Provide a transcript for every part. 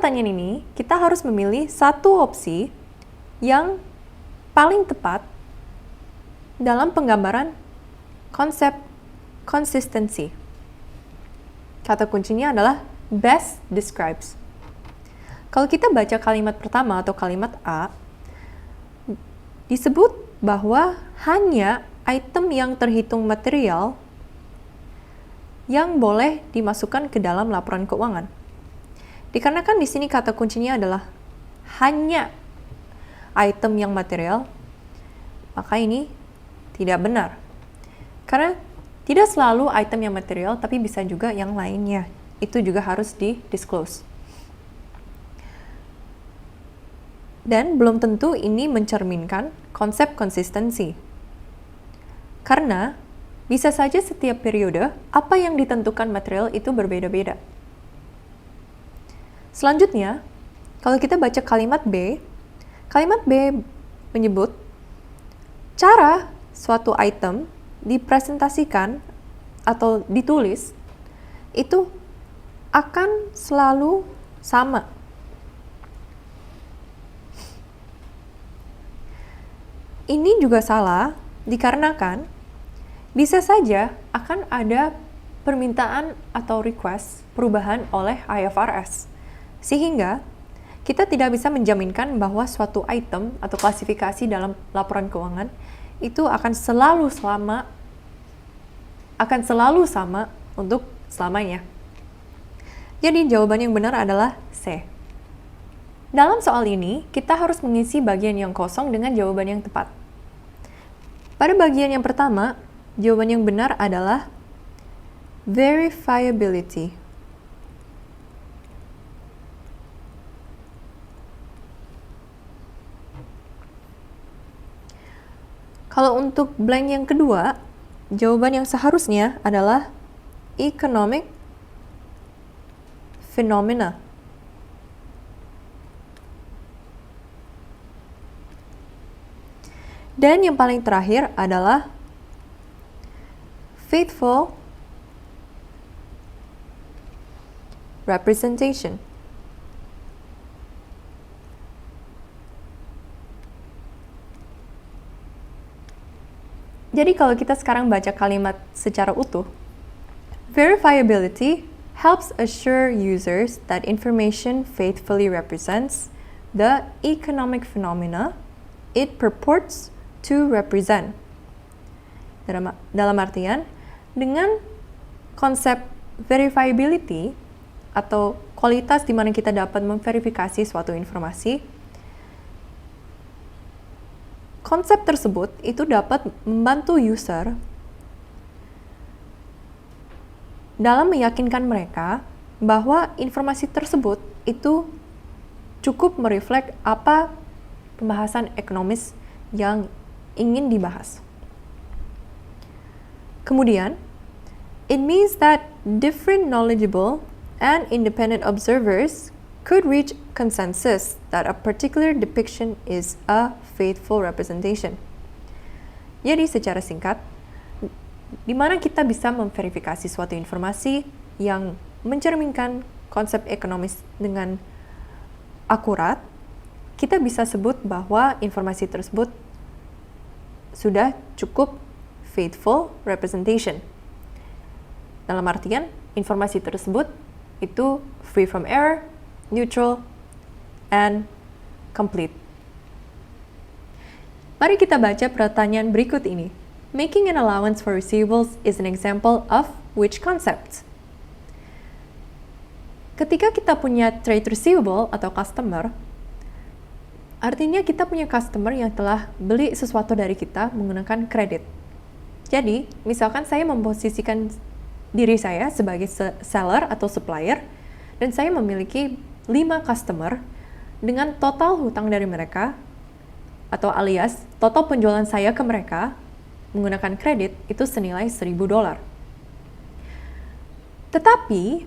pertanyaan ini, kita harus memilih satu opsi yang paling tepat dalam penggambaran konsep consistency. Kata kuncinya adalah best describes. Kalau kita baca kalimat pertama atau kalimat A, disebut bahwa hanya item yang terhitung material yang boleh dimasukkan ke dalam laporan keuangan. Dikarenakan di sini kata kuncinya adalah hanya item yang material, maka ini tidak benar. Karena tidak selalu item yang material, tapi bisa juga yang lainnya. Itu juga harus di-disclose. Dan belum tentu ini mencerminkan konsep konsistensi. Karena bisa saja setiap periode, apa yang ditentukan material itu berbeda-beda. Selanjutnya, kalau kita baca kalimat B menyebut cara suatu item dipresentasikan atau ditulis itu akan selalu sama. Ini juga salah dikarenakan bisa saja akan ada permintaan atau request perubahan oleh IFRS. Sehingga kita tidak bisa menjaminkan bahwa suatu item atau klasifikasi dalam laporan keuangan itu akan selalu sama untuk selamanya. Jadi jawaban yang benar adalah C. Dalam soal ini, kita harus mengisi bagian yang kosong dengan jawaban yang tepat. Pada bagian yang pertama, jawaban yang benar adalah verifiability. Kalau untuk blank yang kedua, jawaban yang seharusnya adalah economic phenomena. Dan yang paling terakhir adalah faithful representation. Jadi kalau kita sekarang baca kalimat secara utuh, verifiability helps assure users that information faithfully represents the economic phenomena it purports to represent. Dalam artian, dengan konsep verifiability atau kualitas di mana kita dapat memverifikasi suatu informasi, konsep tersebut itu dapat membantu user dalam meyakinkan mereka bahwa informasi tersebut itu cukup mereflek apa pembahasan ekonomis yang ingin dibahas. Kemudian, it means that different knowledgeable and independent observers could reach consensus that a particular depiction is a faithful representation. Jadi secara singkat, di mana kita bisa memverifikasi suatu informasi yang mencerminkan konsep ekonomis dengan akurat, kita bisa sebut bahwa informasi tersebut sudah cukup faithful representation. Dalam artian, informasi tersebut itu free from error, neutral, and complete. Mari kita baca pertanyaan berikut ini. Making an allowance for receivables is an example of which concept? Ketika kita punya trade receivable atau customer, artinya kita punya customer yang telah beli sesuatu dari kita menggunakan kredit. Jadi, misalkan saya memposisikan diri saya sebagai seller atau supplier, dan saya memiliki 5 customer dengan total hutang dari mereka, atau alias total penjualan saya ke mereka menggunakan kredit itu senilai $1,000. Tetapi,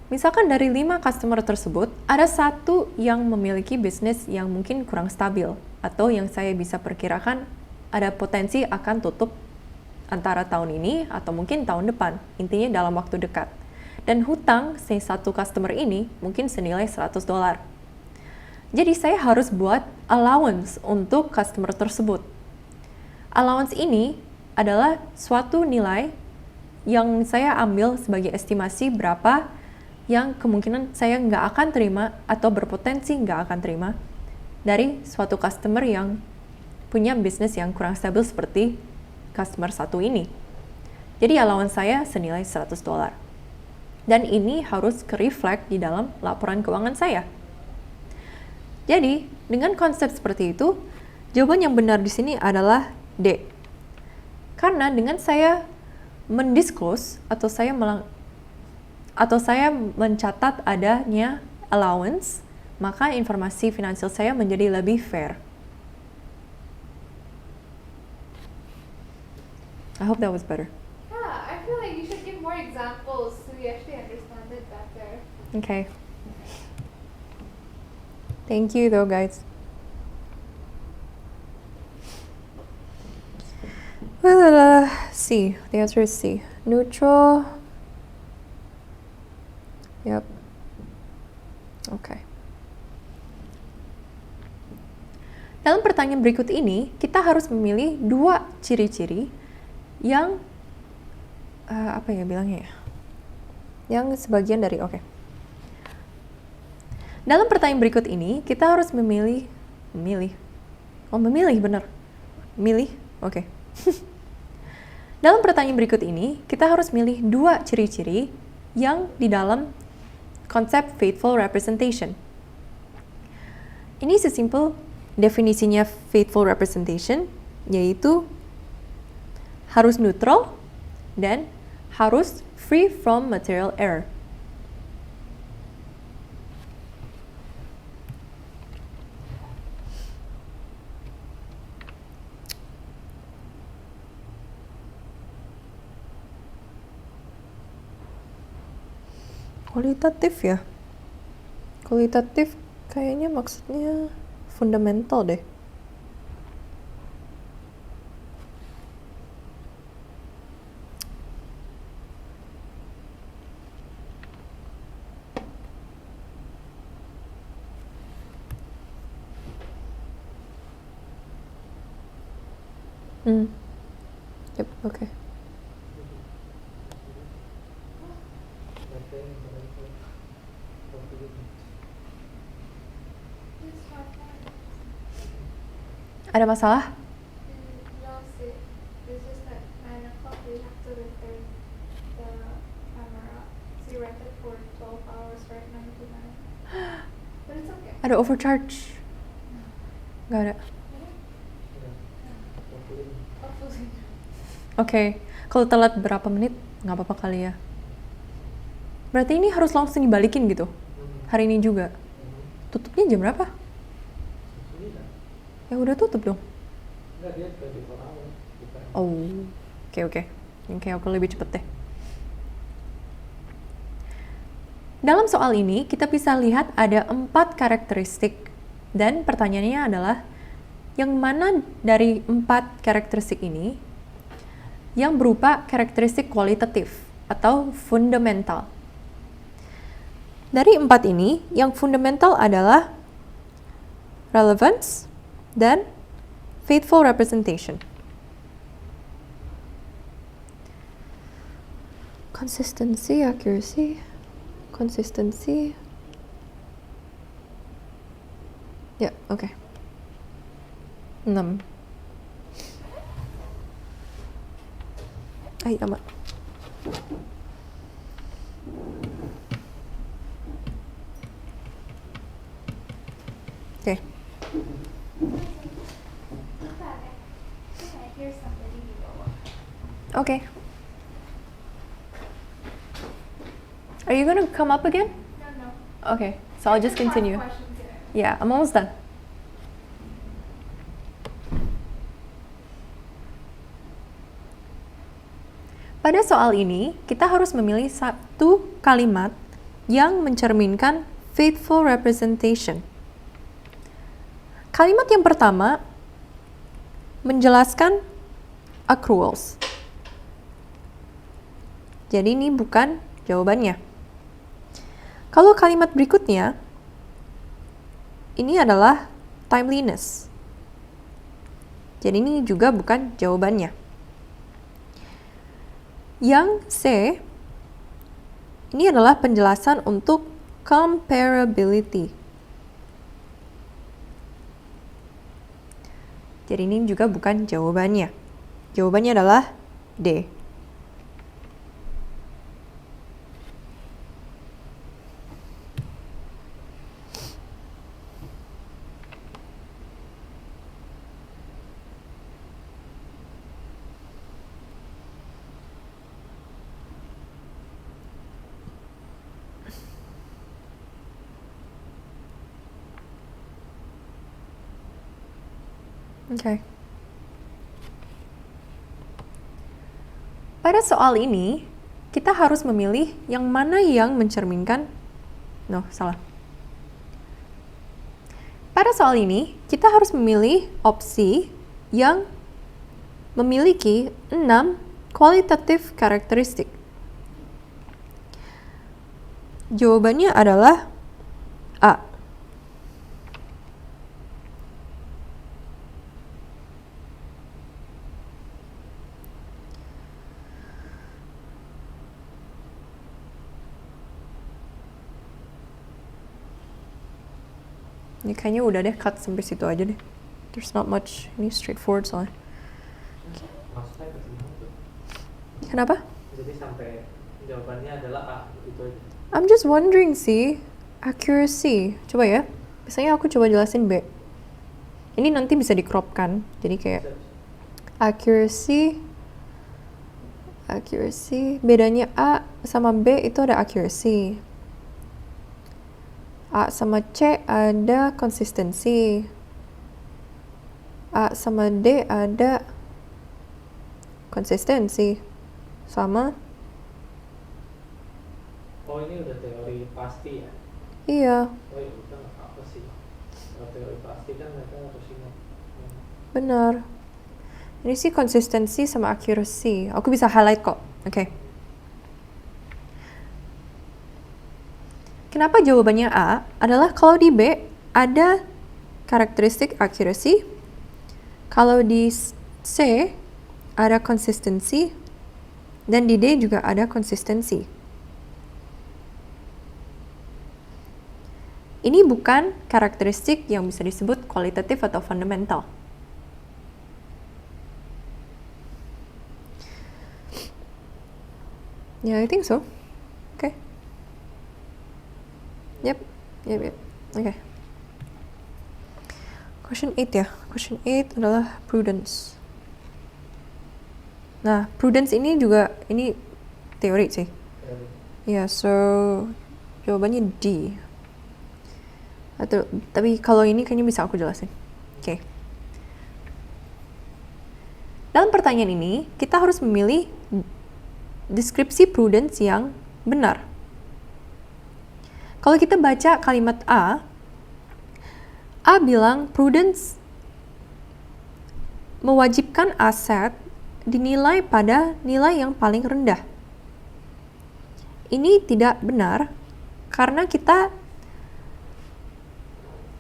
misalkan dari 5 customer tersebut, ada satu yang memiliki bisnis yang mungkin kurang stabil, atau yang saya bisa perkirakan ada potensi akan tutup antara tahun ini atau mungkin tahun depan, intinya dalam waktu dekat. Dan hutang si satu customer ini mungkin senilai $100. Jadi saya harus buat allowance untuk customer tersebut. Allowance ini adalah suatu nilai yang saya ambil sebagai estimasi berapa yang kemungkinan saya nggak akan terima atau berpotensi nggak akan terima dari suatu customer yang punya bisnis yang kurang stabil seperti customer satu ini. Jadi allowance saya senilai $100. Dan ini harus ke-reflect di dalam laporan keuangan saya. Jadi, dengan konsep seperti itu, jawaban yang benar di sini adalah D. Karena dengan saya mendisclose atau saya mencatat adanya allowance, maka informasi finansial saya menjadi lebih fair. I hope that was better. Yeah, I feel like you should give more examples so we actually understand it better. Okay. Thank you though, guys. C. The answer is C. Neutral. Yep. Okay. Dalam pertanyaan berikut ini, kita harus memilih dua ciri-ciri yang apa ya bilangnya ya? Yang sebagian dari Dalam pertanyaan berikut ini, kita harus memilih. Oke. Dalam pertanyaan berikut ini, kita harus milih dua ciri-ciri yang di dalam konsep faithful representation. Ini sesimpel definisinya faithful representation, yaitu harus neutral dan harus free from material error. Kualitatif ya? Kualitatif kayaknya maksudnya fundamental deh. Yep, okay. Ada masalah? No, see, it's just that 9 o'clock we have to return the camera. So you rent it for 12 hours, right? $99. But it's okay. Ada overcharge? Nggak ada. Hopefully. Oke, kalau telat berapa menit, nggak apa-apa kali ya. Berarti ini harus langsung dibalikin gitu? Hari ini juga? Tutupnya jam berapa? Ya udah tutup dong. Oh, oke. Oke, aku lebih cepet deh. Dalam soal ini, kita bisa lihat ada 4 karakteristik. Dan pertanyaannya adalah, yang mana dari 4 karakteristik ini yang berupa karakteristik kualitatif atau fundamental? Dari 4 ini, yang fundamental adalah relevance dan faithful representation. Consistency, accuracy, consistency. Ya, oke. 6. Amat. Oke. Okay. Are you gonna come up again? No. Okay, so I'll just continue. Yeah, I'm almost done. Pada soal ini, kita harus memilih satu kalimat yang mencerminkan faithful representation. Kalimat yang pertama menjelaskan accruals. Jadi ini bukan jawabannya. Kalau kalimat berikutnya, ini adalah timeliness. Jadi ini juga bukan jawabannya. Yang C, ini adalah penjelasan untuk comparability. Jadi ini juga bukan jawabannya. Jawabannya adalah D. Oke. Pada soal ini, kita harus memilih yang mana yang mencerminkan. Salah. Pada soal ini, kita harus memilih opsi yang memiliki 6 qualitative karakteristik. Jawabannya adalah A. Ini kayaknya udah deh, cut sampai situ aja deh. There's not much, ini straightforward soalnya. Maksudnya ke sini tuh. Kenapa? Jadi sampai jawabannya adalah A, itu aja. I'm just wondering sih, accuracy. Coba ya, biasanya aku coba jelasin B. Ini nanti bisa di crop kan, jadi kayak accuracy, bedanya A sama B itu ada accuracy. A sama C ada konsistensi. A sama D ada konsistensi. Sama? Oh, ini udah teori pasti ya? Iya, Oh ya udah, nggak apa sih. Kalau teori pasti kan mereka harus ingat. benar. Ini sih konsistensi sama accuracy. Aku bisa highlight kok. Oke. Kenapa jawabannya A? Adalah kalau di B ada karakteristik accuracy, kalau di C ada konsistensi, dan di D juga ada konsistensi. Ini bukan karakteristik yang bisa disebut kualitatif atau fundamental. Yeah, I think so. Okay. Yep. Okay. Question 8 ya. Question 8 adalah prudence. Nah, prudence ini juga, ini teori sih. Ya, so jawabannya D. Tapi kalau ini kayaknya bisa aku jelasin. Oke. Dalam pertanyaan ini, kita harus memilih deskripsi prudence yang benar. Kalau kita baca kalimat A bilang prudence mewajibkan aset dinilai pada nilai yang paling rendah. Ini tidak benar karena kita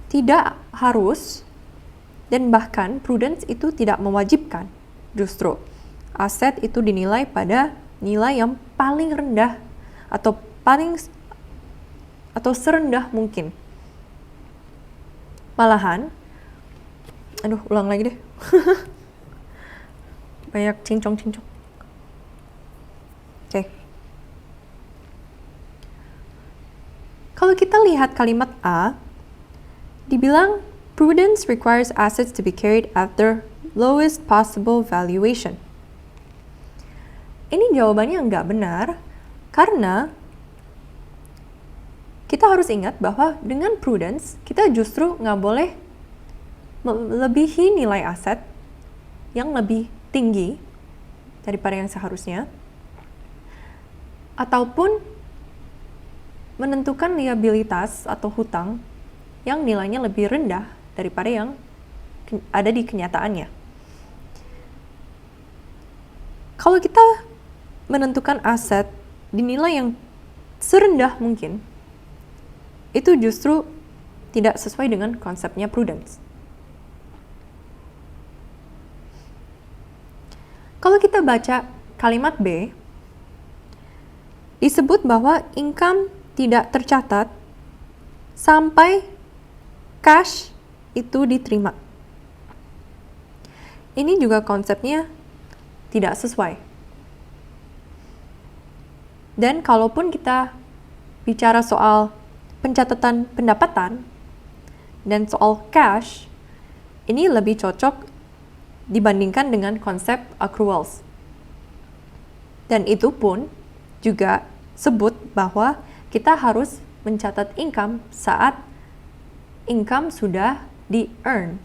tidak harus dan bahkan prudence itu tidak mewajibkan. Justru aset itu dinilai pada nilai yang paling rendah atau serendah mungkin. Malahan, ulang lagi deh. Banyak cincong. Oke. Kalau kita lihat kalimat A, dibilang prudence requires assets to be carried at their lowest possible valuation. Ini jawabannya nggak benar karena kita harus ingat bahwa dengan prudence, kita justru nggak boleh melebihi nilai aset yang lebih tinggi daripada yang seharusnya, ataupun menentukan liabilitas atau hutang yang nilainya lebih rendah daripada yang ada di kenyataannya. Kalau kita menentukan aset di nilai yang serendah mungkin, itu justru tidak sesuai dengan konsepnya prudence. Kalau kita baca kalimat B, disebut bahwa income tidak tercatat sampai cash itu diterima. Ini juga konsepnya tidak sesuai. Dan kalaupun kita bicara soal pencatatan pendapatan dan soal cash, ini lebih cocok dibandingkan dengan konsep accruals. Dan itu pun juga sebut bahwa kita harus mencatat income saat income sudah di-earn.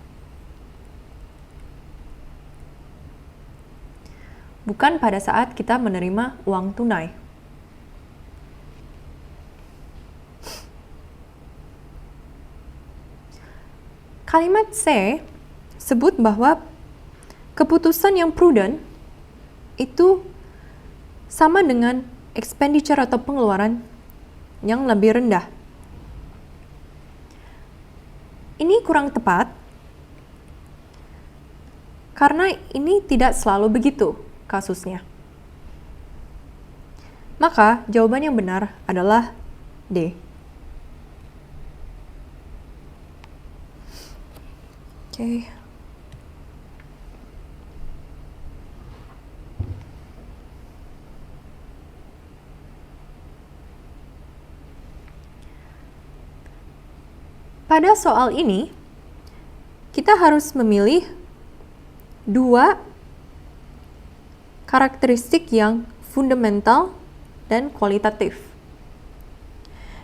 Bukan pada saat kita menerima uang tunai. Kalimat C sebut bahwa keputusan yang prudent itu sama dengan expenditure atau pengeluaran yang lebih rendah. Ini kurang tepat karena ini tidak selalu begitu kasusnya. Maka jawaban yang benar adalah D. Oke. Pada soal ini, kita harus memilih dua karakteristik yang fundamental dan kualitatif.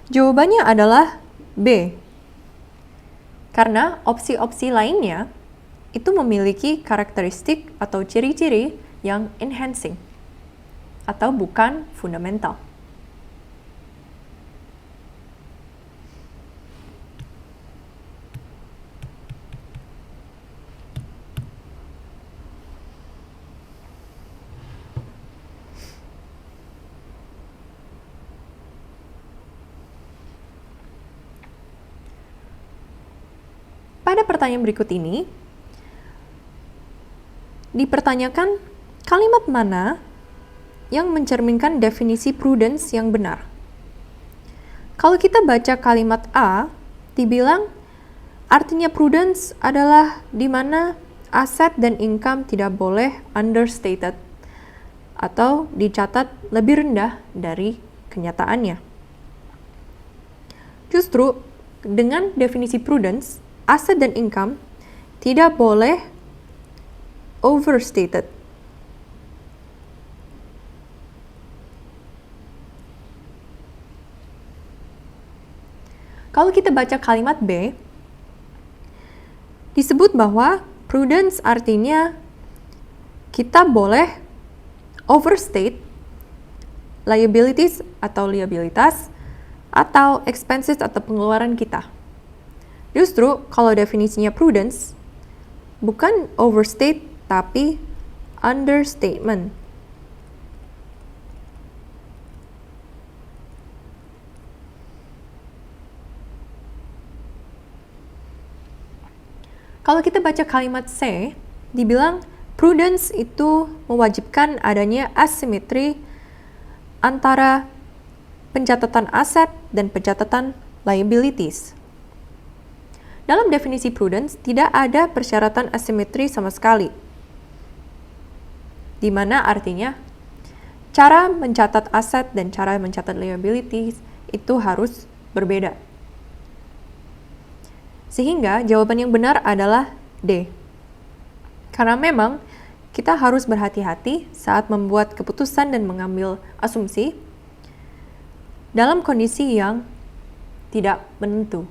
Jawabannya adalah B. Karena opsi-opsi lainnya itu memiliki karakteristik atau ciri-ciri yang enhancing atau bukan fundamental. Pada pertanyaan berikut ini, dipertanyakan kalimat mana yang mencerminkan definisi prudence yang benar. Kalau kita baca kalimat A, dibilang artinya prudence adalah di mana aset dan income tidak boleh understated atau dicatat lebih rendah dari kenyataannya. Justru dengan definisi prudence, aset dan income tidak boleh overstated. Kalau kita baca kalimat B, disebut bahwa prudence artinya kita boleh overstate liabilities atau liabilitas atau expenses atau pengeluaran kita. Justru kalau definisinya prudence bukan overstate tapi understatement. Kalau kita baca kalimat C, dibilang prudence itu mewajibkan adanya asimetri antara pencatatan aset dan pencatatan liabilities. Dalam definisi prudence, tidak ada persyaratan asimetri sama sekali. Di mana artinya, cara mencatat aset dan cara mencatat liabilities itu harus berbeda. Sehingga jawaban yang benar adalah D. Karena memang kita harus berhati-hati saat membuat keputusan dan mengambil asumsi dalam kondisi yang tidak menentu.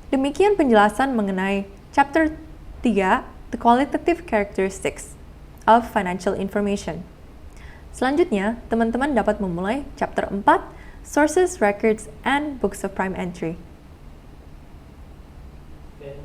Demikian penjelasan mengenai Chapter 3, The Qualitative Characteristics of Financial Information. Selanjutnya, teman-teman dapat memulai Chapter 4, Sources, Records, and Books of Prime Entry. Okay.